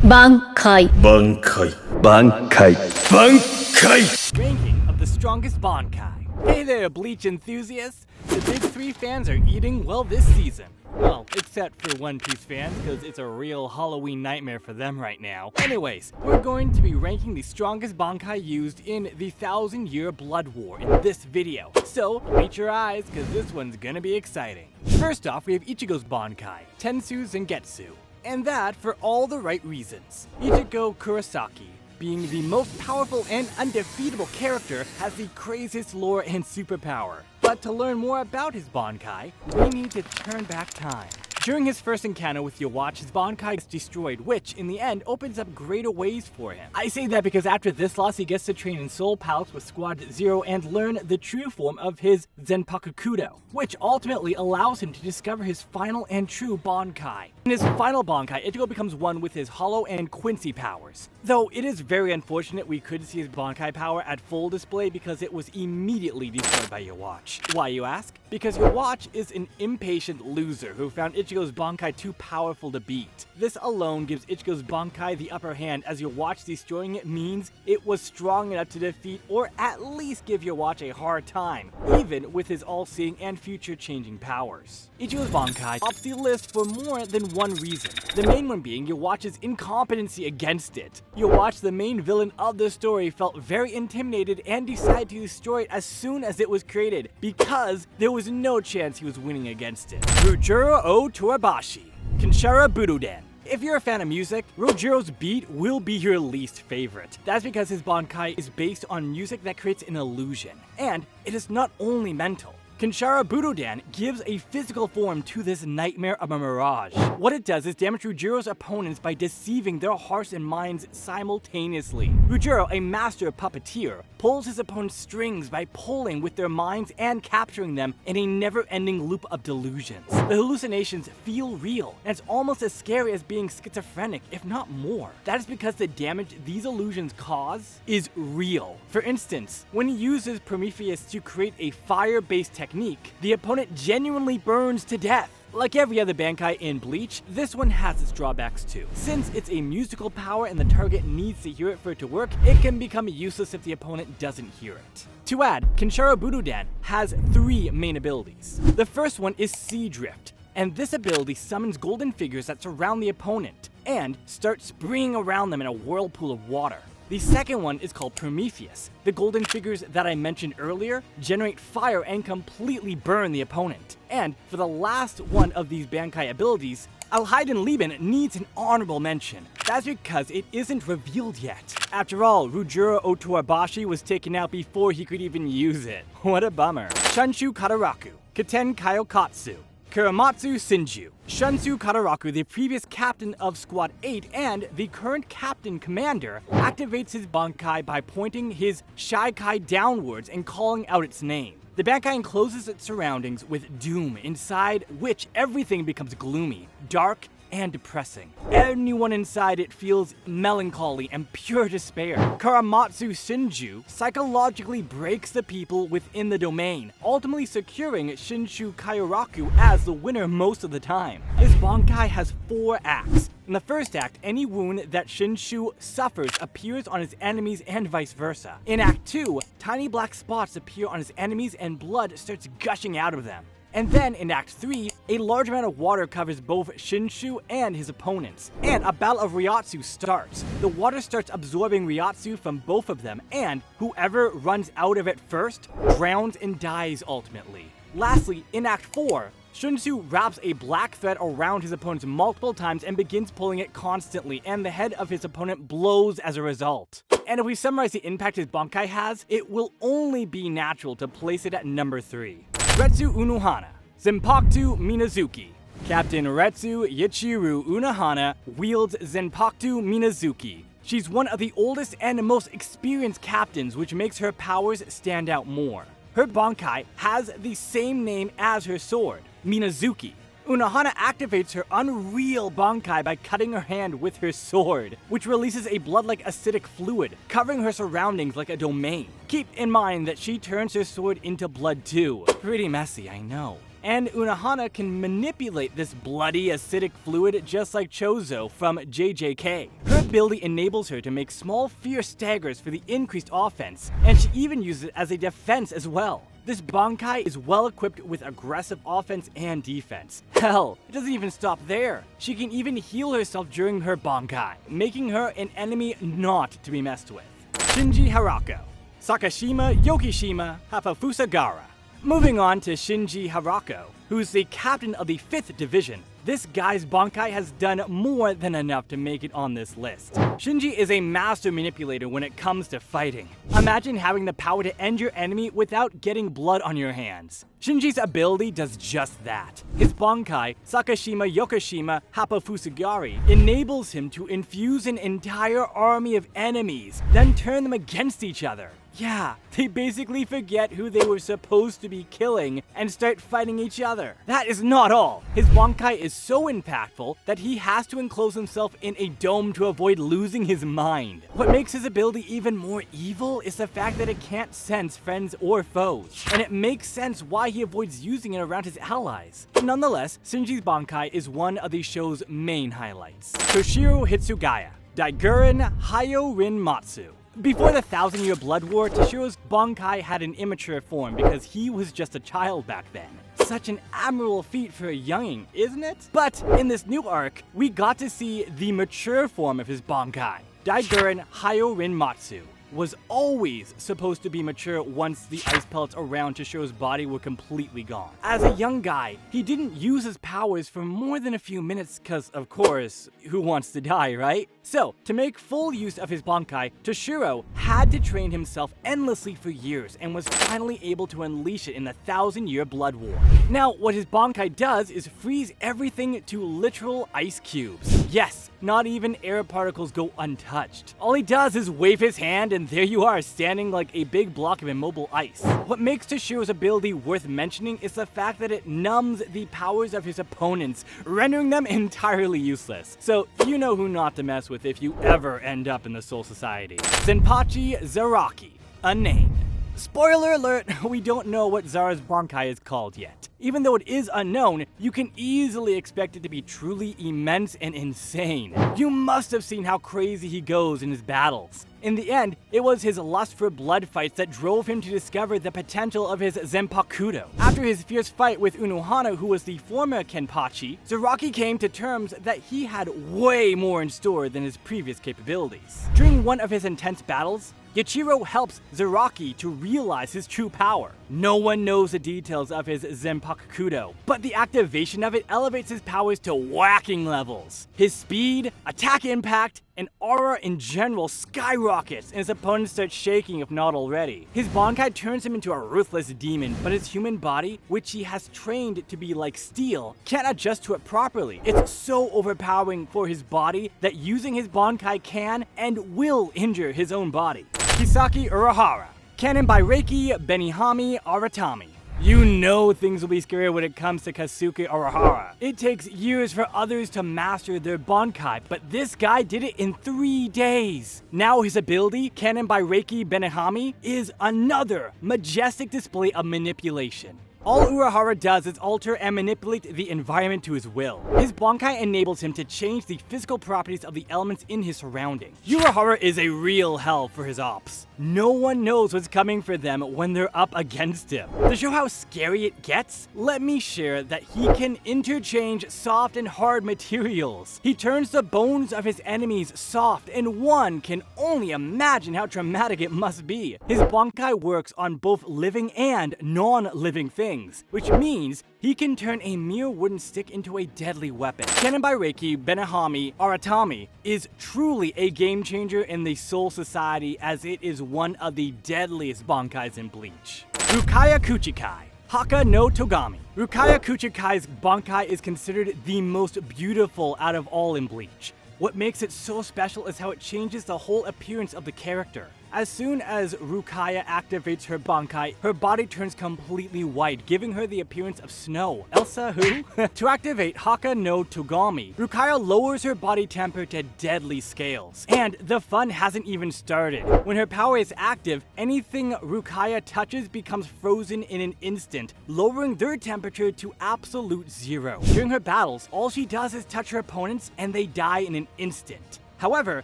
Bankai. Bankai. Bankai. Bankai! Ranking of the strongest Bankai. Hey there, Bleach enthusiasts! The big three fans are eating well this season. Well, except for One Piece fans, because it's a real Halloween nightmare for them right now. Anyways, we're going to be ranking the strongest Bankai used in the 1,000-year Blood War in this video. So, meet your eyes, because this one's gonna be exciting. First off, we have Ichigo's Bankai, Tensu Zangetsu. And that for all the right reasons. Ichigo Kurosaki, being the most powerful and undefeatable character, has the craziest lore and superpower. But to learn more about his Bankai, we need to turn back time. During his first encounter with Yhwach, his Bankai is destroyed, which, in the end, opens up greater ways for him. I say that because after this loss, he gets to train in Soul Palace with Squad Zero and learn the true form of his Zenpaku Kudo, which ultimately allows him to discover his final and true Bankai. In his final Bankai, Ichigo becomes one with his Hollow and Quincy powers. Though it is very unfortunate we couldn't see his Bankai power at full display because it was immediately destroyed by Yhwach. Why, you ask? Because Yhwach is an impatient loser who found Ichigo's Bankai too powerful to beat. This alone gives Ichigo's Bankai the upper hand, as Yhwach destroying it means it was strong enough to defeat or at least give Yhwach a hard time, even with his all-seeing and future-changing powers. Ichigo's Bankai tops the list for more than one reason, the main one being Yhwach's incompetency against it. Yhwach, the main villain of the story, felt very intimidated and decided to destroy it as soon as it was created, because there was no chance he was winning against it. Rojuro Otoribashi, Kenshara Budoden. If you're a fan of music, Rojuro's beat will be your least favorite. That's because his Bankai is based on music that creates an illusion, and it is not only mental. Kenshara Budoden gives a physical form to this nightmare of a mirage. What it does is damage Rojuro's opponents by deceiving their hearts and minds simultaneously. Rojuro, a master puppeteer, pulls his opponent's strings by pulling with their minds and capturing them in a never-ending loop of delusions. The hallucinations feel real, and it's almost as scary as being schizophrenic, if not more. That is because the damage these illusions cause is real. For instance, when he uses Prometheus to create a fire-based technique, the opponent genuinely burns to death. Like every other Bankai in Bleach, this one has its drawbacks too. Since it's a musical power and the target needs to hear it for it to work, it can become useless if the opponent doesn't hear it. To add, Kenshara Budoden has 3 main abilities. The first one is Sea Drift, and this ability summons golden figures that surround the opponent and start springing around them in a whirlpool of water. The second one is called Prometheus. The golden figures that I mentioned earlier generate fire and completely burn the opponent. And for the last one of these Bankai abilities, Alhaiden Lieben needs an honorable mention. That's because it isn't revealed yet. After all, Rojuro Otoribashi was taken out before he could even use it. What a bummer. Shunsui Kyoraku, Kiten Kaiokatsu, Kuramatsu Shinju. Shunsui Kyoraku, the previous captain of Squad 8 and the current captain commander, activates his Bankai by pointing his Shikai downwards and calling out its name. The Bankai encloses its surroundings with doom, inside which everything becomes gloomy, dark, and depressing. Anyone inside it feels melancholy and pure despair. Kuramatsu Shinju psychologically breaks the people within the domain, ultimately securing Shunsui Kyoraku as the winner most of the time. This Bankai has 4 acts. In the first act, any wound that Shunsui suffers appears on his enemies and vice versa. In Act 2, tiny black spots appear on his enemies and blood starts gushing out of them. And then in Act 3, a large amount of water covers both Shunsui and his opponents, and a battle of Ryotsu starts. The water starts absorbing Ryotsu from both of them, and whoever runs out of it first drowns and dies ultimately. Lastly, in Act 4, Shunsui wraps a black thread around his opponents multiple times and begins pulling it constantly, and the head of his opponent blows as a result. And if we summarize the impact his Bankai has, it will only be natural to place it at number 3. Retsu Unohana, Zenpaku Minazuki. Captain Retsu Yichiru Unohana wields Zenpaku Minazuki. She's one of the oldest and most experienced captains, which makes her powers stand out more. Her Bankai has the same name as her sword, Minazuki. Unohana activates her unreal Bankai by cutting her hand with her sword, which releases a blood-like acidic fluid, covering her surroundings like a domain. Keep in mind that she turns her sword into blood too. Pretty messy, I know. and Unohana can manipulate this bloody acidic fluid just like Chozo from JJK. Her ability enables her to make small fierce staggers for the increased offense, and she even uses it as a defense as well. This Bankai is well equipped with aggressive offense and defense. Hell, it doesn't even stop there. She can even heal herself during her Bankai, making her an enemy not to be messed with. Shinji Hirako, Sakashima Yokishima Hafafusagara. Moving on to Shinji Hirako, who's the captain of the 5th Division. This guy's Bankai has done more than enough to make it on this list. Shinji is a master manipulator when it comes to fighting. Imagine having the power to end your enemy without getting blood on your hands. Shinji's ability does just that. His Bankai, Sakashima Yokoshima Hapafusugari, enables him to infuse an entire army of enemies, then turn them against each other. Yeah, they basically forget who they were supposed to be killing and start fighting each other. That is not all. His Bankai is so impactful that he has to enclose himself in a dome to avoid losing his mind. What makes his ability even more evil is the fact that it can't sense friends or foes, and it makes sense why he avoids using it around his allies. Nonetheless, Shinji's Bankai is one of the show's main highlights. Toshiro Hitsugaya, Daiguren Hyorin Matsu. Before the 1,000-Year Blood War, Toshiro's Bankai had an immature form because he was just a child back then. Such an admirable feat for a younging, isn't it? But in this new arc, we got to see the mature form of his Bankai. Daiguren Hyorin Matsu was always supposed to be mature once the ice pellets around Toshiro's body were completely gone. As a young guy, he didn't use his powers for more than a few minutes cause, of course, who wants to die, right? So, to make full use of his Bankai, Toshiro had to train himself endlessly for years and was finally able to unleash it in the 1,000-Year Blood War. Now, what his Bankai does is freeze everything to literal ice cubes. Yes, not even air particles go untouched. All he does is wave his hand and there you are, standing like a big block of immobile ice. What makes Toshiro's ability worth mentioning is the fact that it numbs the powers of his opponents, rendering them entirely useless. So you know who not to mess with if you ever end up in the Soul Society. Kenpachi Zaraki, unnamed. Spoiler alert, we don't know what Zara's Bankai is called yet. Even though it is unknown, you can easily expect it to be truly immense and insane. You must have seen how crazy he goes in his battles. In the end, it was his lust for blood fights that drove him to discover the potential of his Zenpakudo. After his fierce fight with Unohana, who was the former Kenpachi, Zaraki came to terms that he had way more in store than his previous capabilities. During one of his intense battles, Yachiiro helps Zaraki to realize his true power. No one knows the details of his Zenpakudo, but the activation of it elevates his powers to whacking levels. His speed, attack impact, and aura in general skyrockets, and his opponents start shaking if not already. His Bankai turns him into a ruthless demon, but his human body, which he has trained to be like steel, can't adjust to it properly. It's so overpowering for his body that using his Bankai can and will injure his own body. Kisuke Urahara, canon by Reiki Benihami Aratami. You know things will be scary when it comes to Kisuke Urahara. It takes years for others to master their Bankai, but this guy did it in 3 days. Now his ability, canon by Reiki Benihami, is another majestic display of manipulation. All Urahara does is alter and manipulate the environment to his will. His Bankai enables him to change the physical properties of the elements in his surroundings. Urahara is a real hell for his ops. No one knows what's coming for them when they're up against him. To show how scary it gets, let me share that he can interchange soft and hard materials. He turns the bones of his enemies soft, and one can only imagine how traumatic it must be. His Bankai works on both living and non-living things, which means he can turn a mere wooden stick into a deadly weapon. Canon by Reiki Benihami Aratami is truly a game changer in the Soul Society, as it is one of the deadliest Bankais in Bleach. Rukia Kuchiki, Haka no Togami. Rukia Kuchikai's Bankai is considered the most beautiful out of all in Bleach. What makes it so special is how it changes the whole appearance of the character. As soon as Rukia activates her Bankai, her body turns completely white, giving her the appearance of snow. Elsa who? To activate Haka no Togami, Rukia lowers her body temper to deadly scales. And the fun hasn't even started. When her power is active, anything Rukia touches becomes frozen in an instant, lowering their temperature to absolute zero. During her battles, all she does is touch her opponents and they die in an instant. However,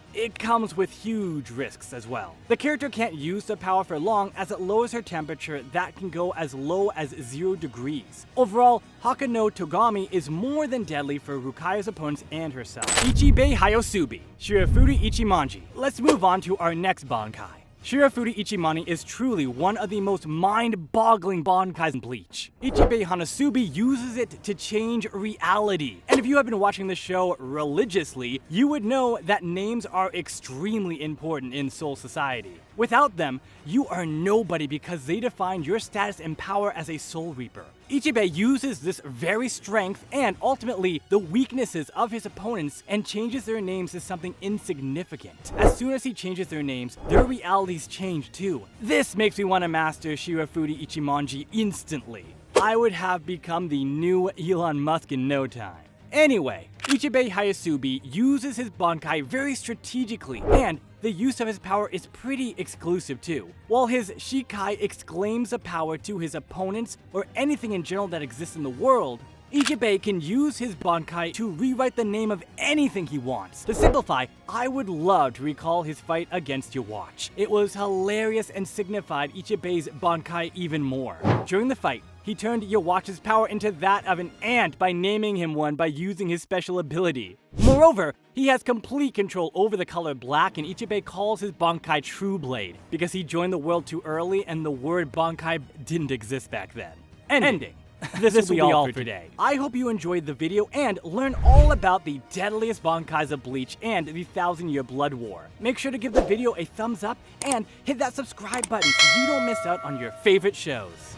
it comes with huge risks as well. The character can't use the power for long as it lowers her temperature that can go as low as 0 degrees. Overall, Haka no Togami is more than deadly for Rukia's opponents and herself. Ichibe Hyosube, Shirafude Ichimonji. Let's move on to our next Bankai. Shirafude Ichimani is truly one of the most mind-boggling Bankais in Bleach. Ichibe Hyosube uses it to change reality. And if you have been watching the show religiously, you would know that names are extremely important in Soul Society. Without them, you are nobody because they define your status and power as a Soul Reaper. Ichibe uses this very strength and ultimately the weaknesses of his opponents and changes their names to something insignificant. As soon as he changes their names, their realities change too. This makes me want to master Shirafude Ichimonji instantly. I would have become the new Elon Musk in no time. Anyway, Ichibe Hyosube uses his Bankai very strategically, and the use of his power is pretty exclusive too. While his Shikai exclaims the power to his opponents or anything in general that exists in the world, Ichibe can use his Bankai to rewrite the name of anything he wants. To simplify, I would love to recall his fight against Yawatch. It was hilarious and signified Ichibe's Bankai even more. During the fight, he turned Yawatch's power into that of an ant by naming him one by using his special ability. Moreover, he has complete control over the color black, and Ichibe calls his Bankai True Blade because he joined the world too early and the word Bankai didn't exist back then. Ending. This will be all for today. I hope you enjoyed the video and learned all about the deadliest Bankais of Bleach and the 1,000-Year Blood War. Make sure to give the video a thumbs up and hit that subscribe button so you don't miss out on your favorite shows.